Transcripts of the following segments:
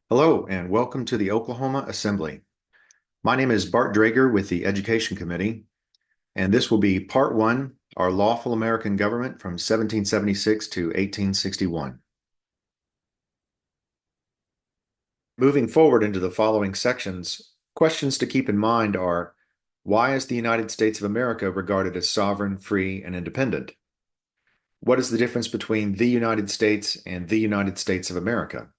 Hello, and welcome to the Oklahoma Assembly. My name is Bart Drager with the Education Committee, and this will be Part 1, Our Lawful American Government from 1776 to 1861. Moving forward into the following sections, questions to keep in mind are, why is the United States of America regarded as sovereign, free, and independent? What is the difference between the United States and the United States of America?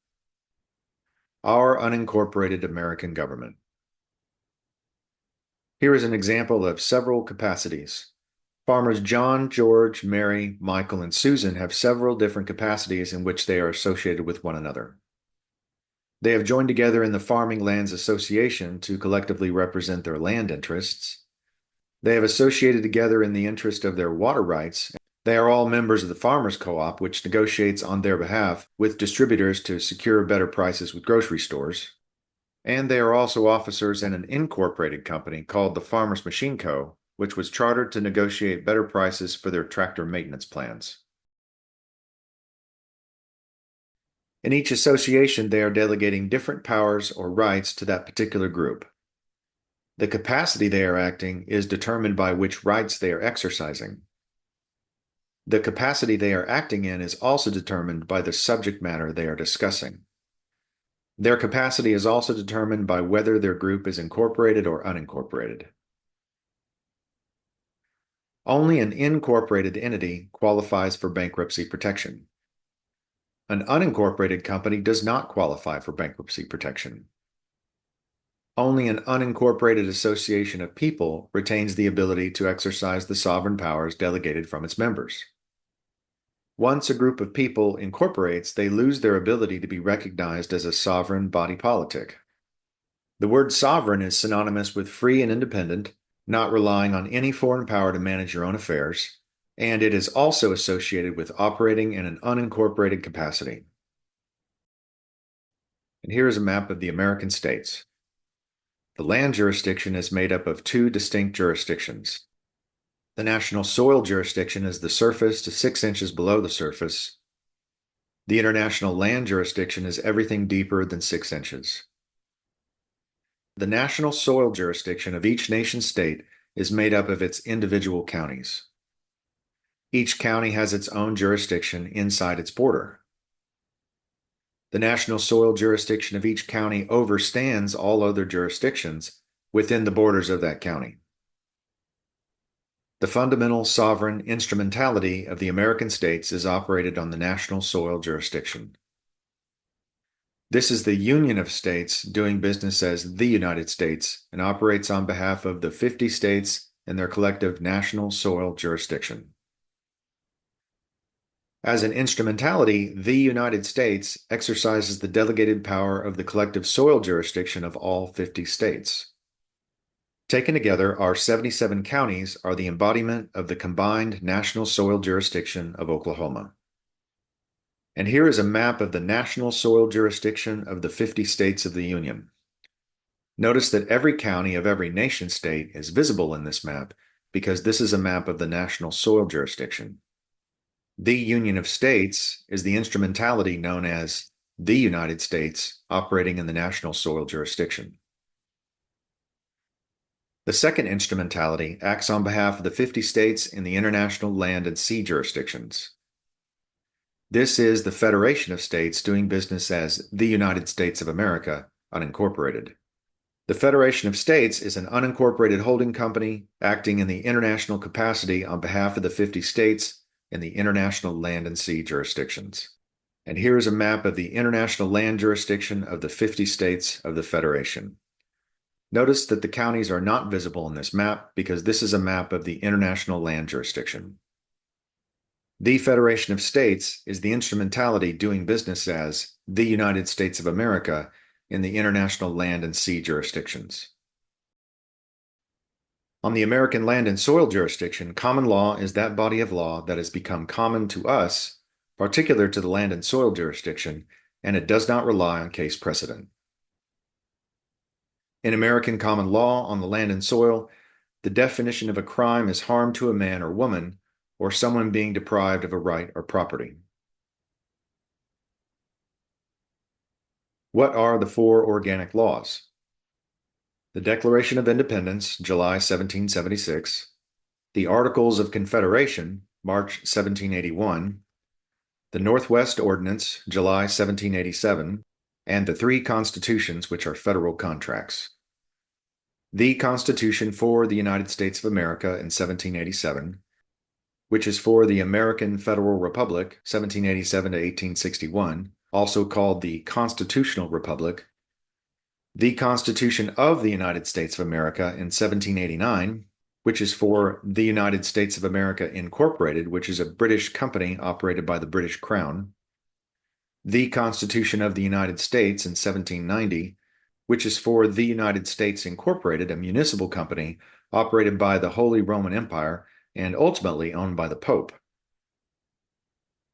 Our unincorporated American government. Here is an example of several capacities. Farmers John, George, Mary, Michael, and Susan have several different capacities in which they are associated with one another. They have joined together in the Farming Lands Association to collectively represent their land interests. They have associated together in the interest of their water rights. They are all members of the Farmers Co-op, which negotiates on their behalf with distributors to secure better prices with grocery stores. And they are also officers in an incorporated company called the Farmers Machine Co., which was chartered to negotiate better prices for their tractor maintenance plans. In each association, they are delegating different powers or rights to that particular group. The capacity they are acting is determined by which rights they are exercising. The capacity they are acting in is also determined by the subject matter they are discussing. Their capacity is also determined by whether their group is incorporated or unincorporated. Only an incorporated entity qualifies for bankruptcy protection. An unincorporated company does not qualify for bankruptcy protection. Only an unincorporated association of people retains the ability to exercise the sovereign powers delegated from its members. Once a group of people incorporates, they lose their ability to be recognized as a sovereign body politic. The word sovereign is synonymous with free and independent, not relying on any foreign power to manage your own affairs, and it is also associated with operating in an unincorporated capacity. And here is a map of the American states. The land jurisdiction is made up of two distinct jurisdictions. The national soil jurisdiction is the surface to 6 inches below the surface. The international land jurisdiction is everything deeper than 6 inches. The national soil jurisdiction of each nation-state is made up of its individual counties. Each county has its own jurisdiction inside its border. The national soil jurisdiction of each county overstands all other jurisdictions within the borders of that county. The fundamental sovereign instrumentality of the American states is operated on the national soil jurisdiction. This is the Union of States doing business as the United States and operates on behalf of the 50 states and their collective national soil jurisdiction. As an instrumentality, the United States exercises the delegated power of the collective soil jurisdiction of all 50 states. Taken together, our 77 counties are the embodiment of the combined national soil jurisdiction of Oklahoma. And here is a map of the national soil jurisdiction of the 50 states of the Union. Notice that every county of every nation-state is visible in this map because this is a map of the national soil jurisdiction. The Union of States is the instrumentality known as the United States operating in the national soil jurisdiction. The second instrumentality acts on behalf of the 50 states in the international land and sea jurisdictions. This is the Federation of States doing business as the United States of America, unincorporated. The Federation of States is an unincorporated holding company acting in the international capacity on behalf of the 50 states in the international land and sea jurisdictions. And here is a map of the international land jurisdiction of the 50 states of the Federation. Notice that the counties are not visible in this map because this is a map of the international land jurisdiction. The Federation of States is the instrumentality doing business as the United States of America in the international land and sea jurisdictions. On the American land and soil jurisdiction, common law is that body of law that has become common to us, particular to the land and soil jurisdiction, and it does not rely on case precedent. In American common law on the land and soil, the definition of a crime is harm to a man or woman, or someone being deprived of a right or property. What are the four organic laws? The Declaration of Independence, July 1776, the Articles of Confederation, March 1781, the Northwest Ordinance, July 1787, and the three constitutions, which are federal contracts. The Constitution for the United States of America in 1787, which is for the American Federal Republic, 1787 to 1861, also called the Constitutional Republic. The Constitution of the United States of America in 1789, which is for the United States of America Incorporated, which is a British company operated by the British Crown. The Constitution of the United States in 1790, which is for the United States Incorporated, a municipal company operated by the Holy Roman Empire and ultimately owned by the Pope.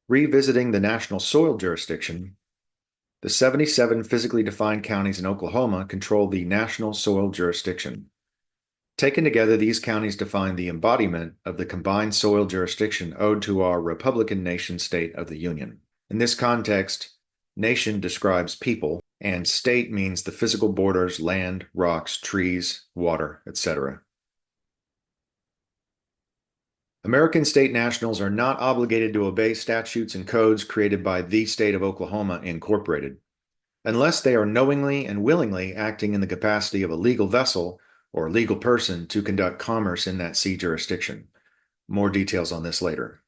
Revisiting the national soil jurisdiction, the 77 physically defined counties in Oklahoma control the national soil jurisdiction. Taken together, these counties define the embodiment of the combined soil jurisdiction owed to our Republican nation-state of the Union. In this context, nation describes people, and state means the physical borders, land, rocks, trees, water, etc. American state nationals are not obligated to obey statutes and codes created by the state of Oklahoma Incorporated, unless they are knowingly and willingly acting in the capacity of a legal vessel or legal person to conduct commerce in that sea jurisdiction. More details on this later.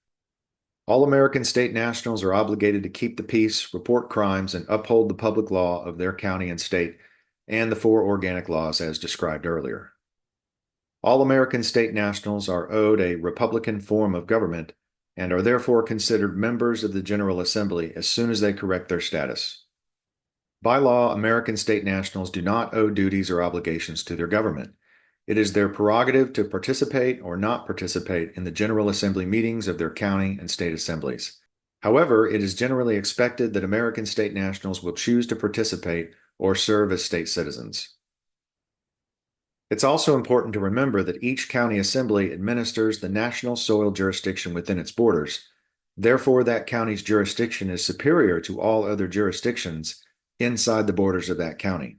All American state nationals are obligated to keep the peace, report crimes, and uphold the public law of their county and state, and the four organic laws as described earlier. All American state nationals are owed a Republican form of government and are therefore considered members of the General Assembly as soon as they correct their status. By law, American state nationals do not owe duties or obligations to their government. It is their prerogative to participate or not participate in the General Assembly meetings of their county and state assemblies. However, it is generally expected that American state nationals will choose to participate or serve as state citizens. It's also important to remember that each county assembly administers the national soil jurisdiction within its borders. Therefore, that county's jurisdiction is superior to all other jurisdictions inside the borders of that county.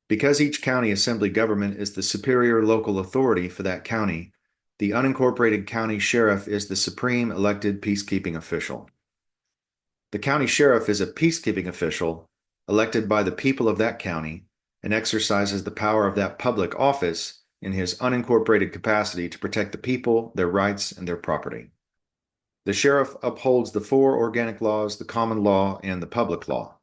Because each county assembly government is the superior local authority for that county, the unincorporated county sheriff is the supreme elected peacekeeping official. The county sheriff is a peacekeeping official elected by the people of that county and exercises the power of that public office in his unincorporated capacity to protect the people, their rights, and their property. The sheriff upholds the four organic laws, the common law, and the public law.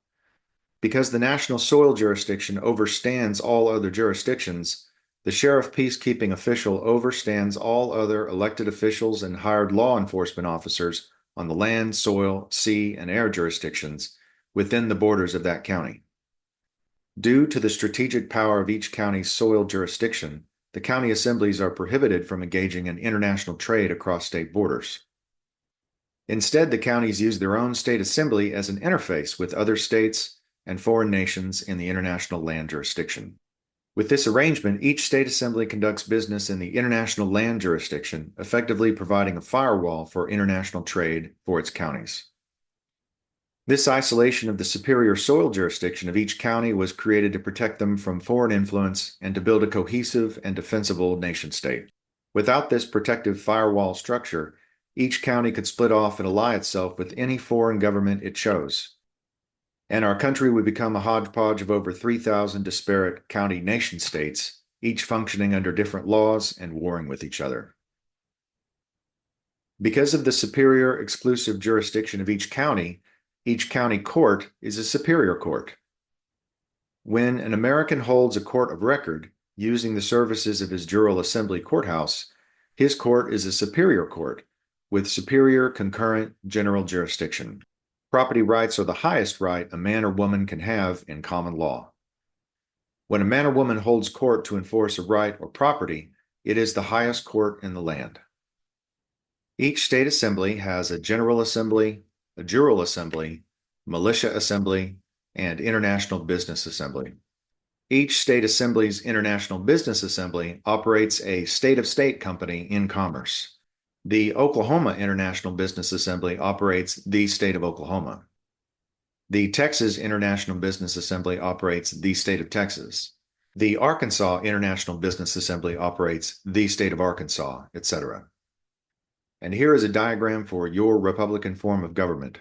Because the national soil jurisdiction overstands all other jurisdictions, the sheriff peacekeeping official overstands all other elected officials and hired law enforcement officers on the land, soil, sea, and air jurisdictions within the borders of that county. Due to the strategic power of each county's soil jurisdiction, the county assemblies are prohibited from engaging in international trade across state borders. Instead, the counties use their own state assembly as an interface with other states and foreign nations in the international land jurisdiction. With this arrangement, each state assembly conducts business in the international land jurisdiction, effectively providing a firewall for international trade for its counties. This isolation of the superior soil jurisdiction of each county was created to protect them from foreign influence and to build a cohesive and defensible nation-state. Without this protective firewall structure, each county could split off and ally itself with any foreign government it chose, and our country would become a hodgepodge of over 3,000 disparate county nation-states, each functioning under different laws and warring with each other. Because of the superior exclusive jurisdiction of each county court is a superior court. When an American holds a court of record using the services of his General Assembly courthouse, his court is a superior court with superior concurrent general jurisdiction. Property rights are the highest right a man or woman can have in common law. When a man or woman holds court to enforce a right or property, it is the highest court in the land. Each state assembly has a General Assembly, a Jural Assembly, Militia Assembly, and International Business Assembly. Each state assembly's International Business Assembly operates a state-of-state company in commerce. The Oklahoma International Business Assembly operates the state of Oklahoma. The Texas International Business Assembly operates the state of Texas. The Arkansas International Business Assembly operates the state of Arkansas, etc. And here is a diagram for your Republican form of government.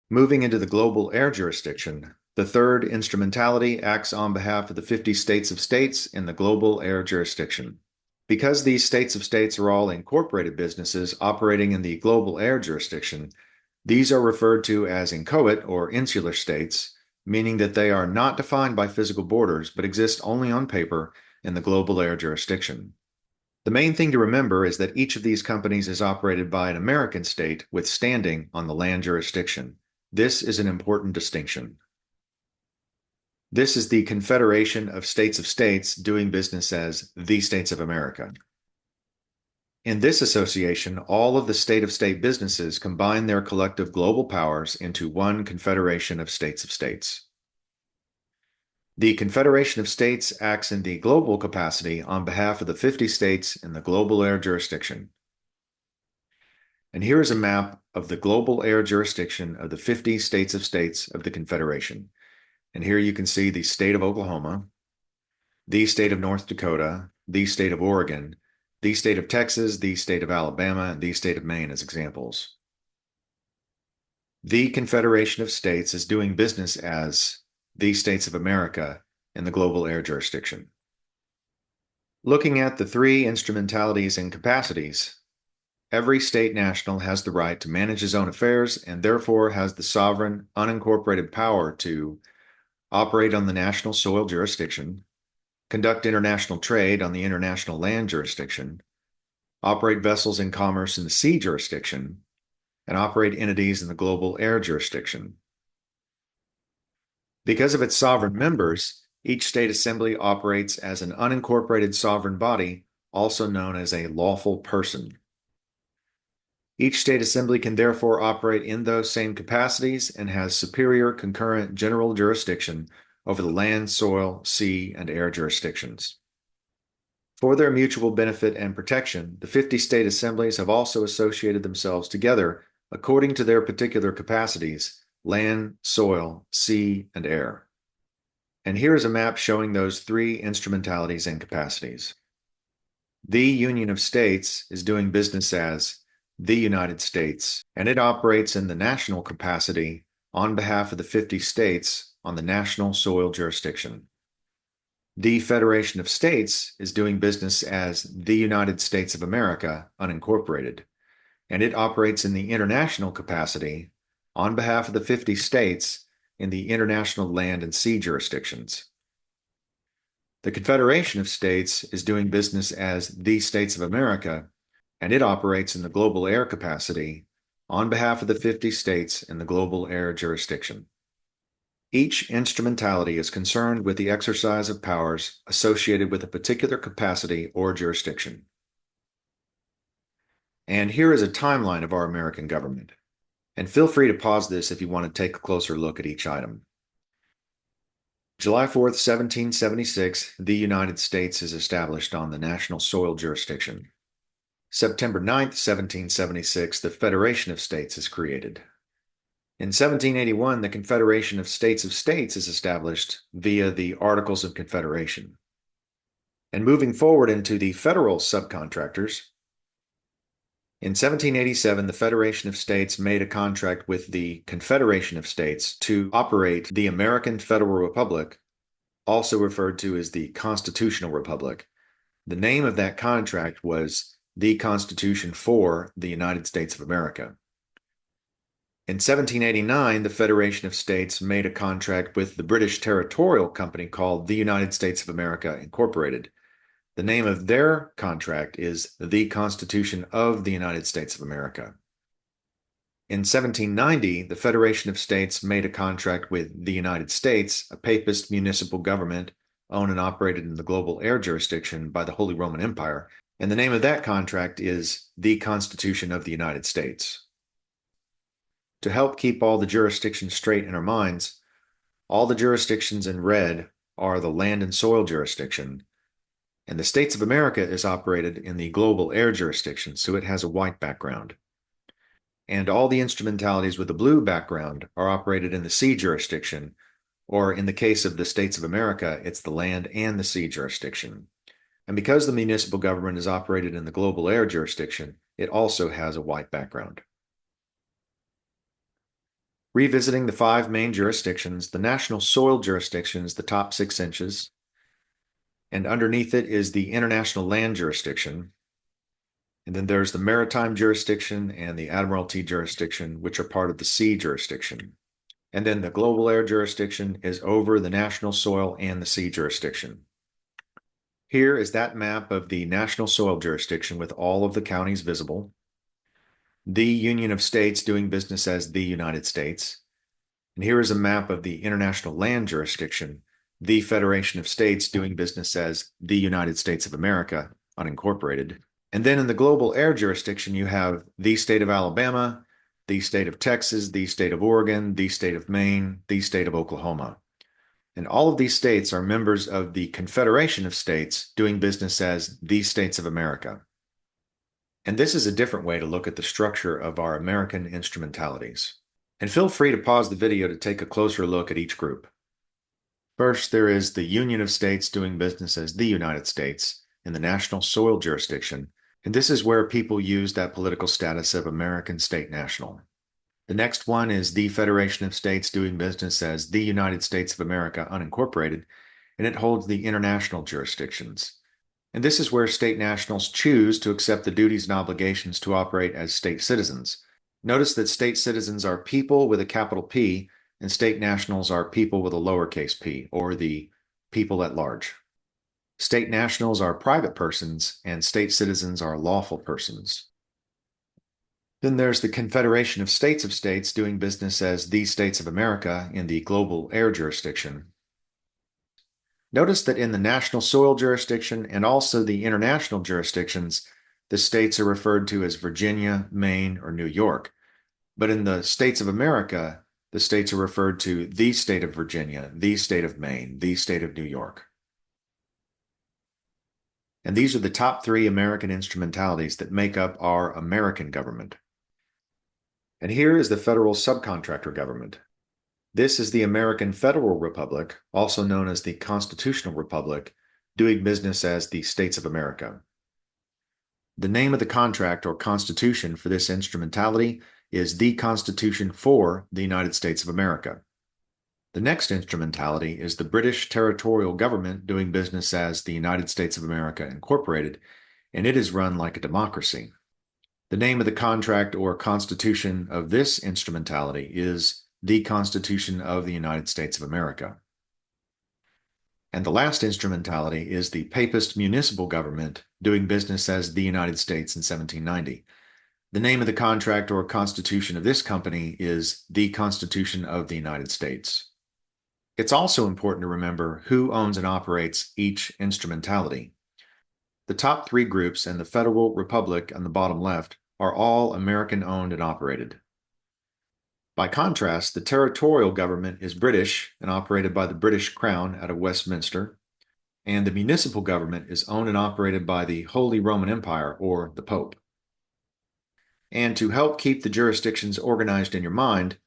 Moving into the global air jurisdiction, the third instrumentality acts on behalf of the 50 states of states in the global air jurisdiction. Because these states of states are all incorporated businesses operating in the global air jurisdiction, these are referred to as inchoate or insular states, meaning that they are not defined by physical borders but exist only on paper in the global air jurisdiction. The main thing to remember is that each of these companies is operated by an American state with standing on the land jurisdiction. This is an important distinction. This is the Confederation of States doing business as the States of America. In this association, all of the state businesses combine their collective global powers into one Confederation of States. The Confederation of States acts in the global capacity on behalf of the 50 states in the global air jurisdiction. And here is a map of the global air jurisdiction of the 50 states of the Confederation. And here you can see the state of Oklahoma, the state of North Dakota, the state of Oregon, the state of Texas, the state of Alabama, and the state of Maine as examples. The Confederation of States is doing business as the States of America in the global air jurisdiction. Looking at the three instrumentalities and capacities, every state national has the right to manage his own affairs and therefore has the sovereign, unincorporated power to operate on the national soil jurisdiction, conduct international trade on the international land jurisdiction, operate vessels in commerce in the sea jurisdiction, and operate entities in the global air jurisdiction. Because of its sovereign members, each state assembly operates as an unincorporated sovereign body, also known as a lawful person. Each state assembly can therefore operate in those same capacities and has superior concurrent general jurisdiction over the land, soil, sea, and air jurisdictions. For their mutual benefit and protection, the 50 state assemblies have also associated themselves together according to their particular capacities: land, soil, sea, and air. And here is a map showing those three instrumentalities and capacities. The Union of States is doing business as the United States, and it operates in the national capacity on behalf of the 50 states on the national soil jurisdiction. The Federation of States is doing business as the United States of America, unincorporated, and it operates in the international capacity on behalf of the 50 states in the international land and sea jurisdictions. The Confederation of States is doing business as the States of America, and it operates in the global air capacity on behalf of the 50 states in the global air jurisdiction. Each instrumentality is concerned with the exercise of powers associated with a particular capacity or jurisdiction. And here is a timeline of our American government. And feel free to pause this if you want to take a closer look at each item. July 4th, 1776, the United States is established on the national soil jurisdiction. September 9th, 1776, the Federation of States is created. In 1781, the Confederation of States is established via the Articles of Confederation. And moving forward into the federal subcontractors, in 1787, the Federation of States made a contract with the Confederation of States to operate the American Federal Republic, also referred to as the Constitutional Republic. The name of that contract was the Constitution for the United States of America. In 1789, the Federation of States made a contract with the British Territorial company called the United States of America, Incorporated. The name of their contract is the Constitution of the United States of America. In 1790, the Federation of States made a contract with the United States, a papist municipal government owned and operated in the global air jurisdiction by the Holy Roman Empire, and the name of that contract is the Constitution of the United States. To help keep all the jurisdictions straight in our minds, all the jurisdictions in red are the land and soil jurisdiction, and the States of America is operated in the global air jurisdiction, so it has a white background. And all the instrumentalities with the blue background are operated in the sea jurisdiction, or in the case of the states of America, it's the land and the sea jurisdiction. And because the municipal government is operated in the global air jurisdiction, it also has a white background. Revisiting the 5 main jurisdictions, the national soil jurisdiction is the top 6 inches, and underneath it is the international land jurisdiction. And then there's the maritime jurisdiction and the admiralty jurisdiction, which are part of the sea jurisdiction. And then the global air jurisdiction is over the national soil and the sea jurisdiction. Here is that map of the national soil jurisdiction with all of the counties visible. The Union of States doing business as the United States. And here is a map of the international land jurisdiction, the Federation of States doing business as the United States of America, unincorporated. And then in the global air jurisdiction, you have the state of Alabama, the state of Texas, the state of Oregon, the state of Maine, the state of Oklahoma. And all of these states are members of the Confederation of States doing business as the states of America. And this is a different way to look at the structure of our American instrumentalities. And feel free to pause the video to take a closer look at each group. First, there is the Union of States doing business as the United States in the national soil jurisdiction, and this is where people use that political status of American state national. The next one is the Federation of States doing business as the United States of America unincorporated, and it holds the international jurisdictions. And this is where state nationals choose to accept the duties and obligations to operate as state citizens. Notice that state citizens are people with a capital P, and state nationals are people with a lowercase p, or the people at large. State nationals are private persons, and state citizens are lawful persons. Then there's the Confederation of States doing business as the states of America in the global air jurisdiction. Notice that in the national soil jurisdiction and also the international jurisdictions, the states are referred to as Virginia, Maine, or New York. But in the states of America, the states are referred to the state of Virginia, the state of Maine, the state of New York. And these are the top 3 American instrumentalities that make up our American government. And here is the federal subcontractor government. This is the American Federal Republic, also known as the Constitutional Republic, doing business as the States of America. The name of the contract or constitution for this instrumentality is the Constitution for the United States of America. The next instrumentality is the British Territorial Government doing business as the United States of America Incorporated, and it is run like a democracy. The name of the contract or constitution of this instrumentality is the Constitution of the United States of America. And the last instrumentality is the Papist Municipal Government doing business as the United States in 1790. The name of the contract or constitution of this company is the Constitution of the United States. It's also important to remember who owns and operates each instrumentality. The top 3 groups and the Federal Republic on the bottom left are all American-owned and operated. By contrast, the territorial government is British and operated by the British Crown out of Westminster, and the municipal government is owned and operated by the Holy Roman Empire, or the Pope. And to help keep the jurisdictions organized in your mind,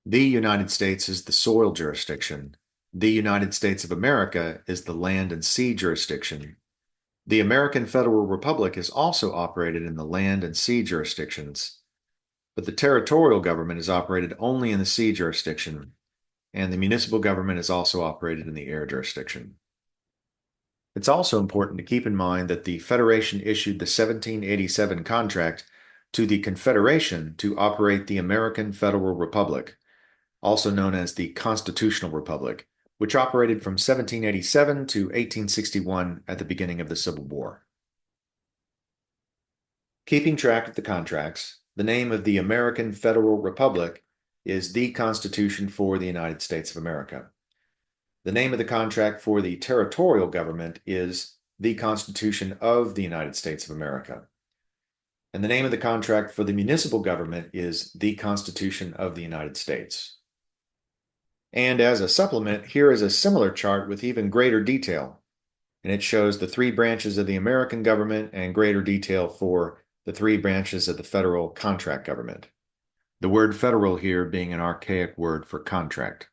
the United States is the soil jurisdiction, the United States of America is the land and sea jurisdiction. The American Federal Republic is also operated in the land and sea jurisdictions, but the territorial government is operated only in the sea jurisdiction, and the municipal government is also operated in the air jurisdiction. It's also important to keep in mind that the Federation issued the 1787 contract to the Confederation to operate the American Federal Republic, also known as the Constitutional Republic, which operated from 1787 to 1861 at the beginning of the Civil War. Keeping track of the contracts, the name of the American Federal Republic is the Constitution for the United States of America. The name of the contract for the territorial government is the Constitution of the United States of America. And the name of the contract for the municipal government is the Constitution of the United States. And as a supplement, here is a similar chart with even greater detail. And it shows the 3 branches of the American government and greater detail for the three branches of the federal contract government. The word federal here being an archaic word for contract.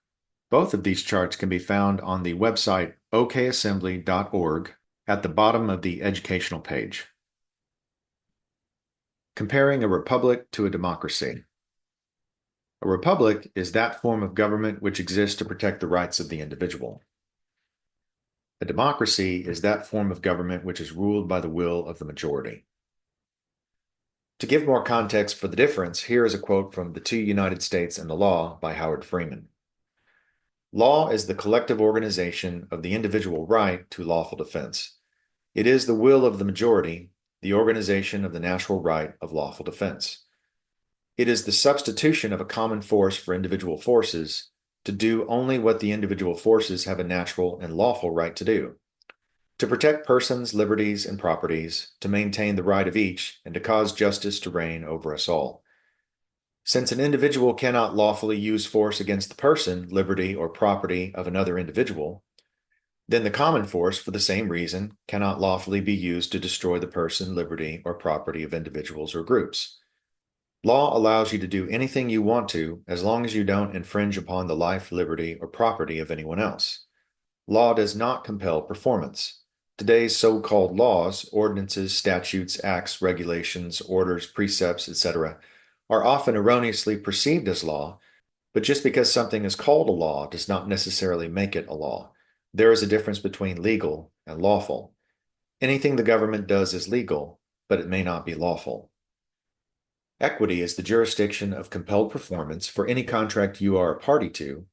Both of these charts can be found on the website okassembly.org at the bottom of the educational page. Comparing a republic to a democracy. A republic is that form of government which exists to protect the rights of the individual. A democracy is that form of government which is ruled by the will of the majority. To give more context for the difference, here is a quote from The Two United States and the Law by Howard Freeman. Law is the collective organization of the individual right to lawful defense. It is the will of the majority, the organization of the natural right of lawful defense. It is the substitution of a common force for individual forces to do only what the individual forces have a natural and lawful right to do. To protect persons, liberties, and properties, to maintain the right of each, and to cause justice to reign over us all. Since an individual cannot lawfully use force against the person, liberty, or property of another individual, then the common force, for the same reason, cannot lawfully be used to destroy the person, liberty, or property of individuals or groups. Law allows you to do anything you want to, as long as you don't infringe upon the life, liberty, or property of anyone else. Law does not compel performance. Today's so-called laws, ordinances, statutes, acts, regulations, orders, precepts, etc., are often erroneously perceived as law, but just because something is called a law does not necessarily make it a law. There is a difference between legal and lawful. Anything the government does is legal, but it may not be lawful. Equity is the jurisdiction of compelled performance for any contract you are a party to,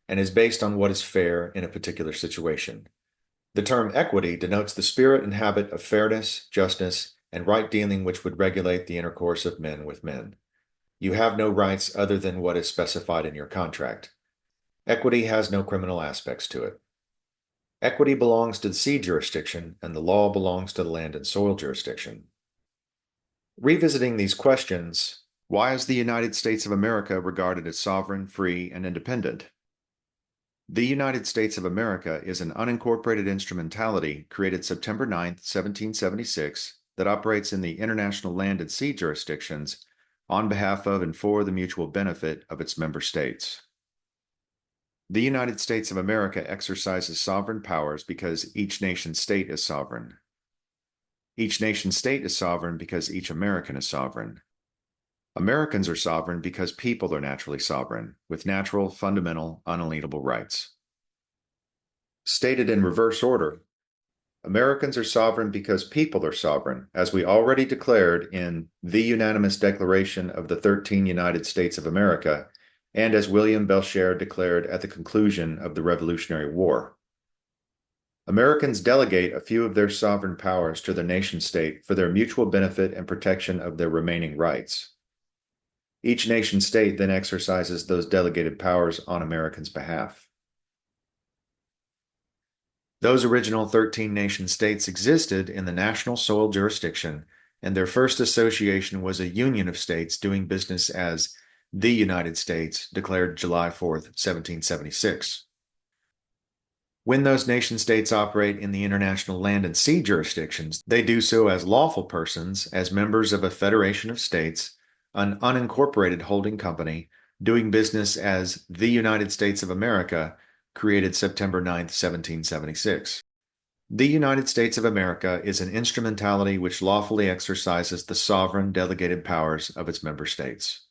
and is based on what is fair in a particular situation. The term equity denotes the spirit and habit of fairness, justice, and right dealing which would regulate the intercourse of men with men. You have no rights other than what is specified in your contract. Equity has no criminal aspects to it. Equity belongs to the sea jurisdiction, and the law belongs to the land and soil jurisdiction. Revisiting these questions, why is the United States of America regarded as sovereign, free, and independent? The United States of America is an unincorporated instrumentality created September 9, 1776, that operates in the international land and sea jurisdictions on behalf of and for the mutual benefit of its member states. The United States of America exercises sovereign powers because each nation-state is sovereign. Each nation-state is sovereign because each American is sovereign. Americans are sovereign because people are naturally sovereign, with natural, fundamental, unalienable rights. Stated in reverse order, Americans are sovereign because people are sovereign, as we already declared in the unanimous Declaration of the 13 United States of America, and as William Belcher declared at the conclusion of the Revolutionary War. Americans delegate a few of their sovereign powers to their nation-state for their mutual benefit and protection of their remaining rights. Each nation-state then exercises those delegated powers on Americans' behalf. Those original 13 nation-states existed in the national soil jurisdiction, and their first association was a union of states doing business as the United States, declared July 4, 1776. When those nation-states operate in the international land and sea jurisdictions, they do so as lawful persons, as members of a federation of states, an unincorporated holding company, doing business as the United States of America, created September 9, 1776. The United States of America is an instrumentality which lawfully exercises the sovereign delegated powers of its member states.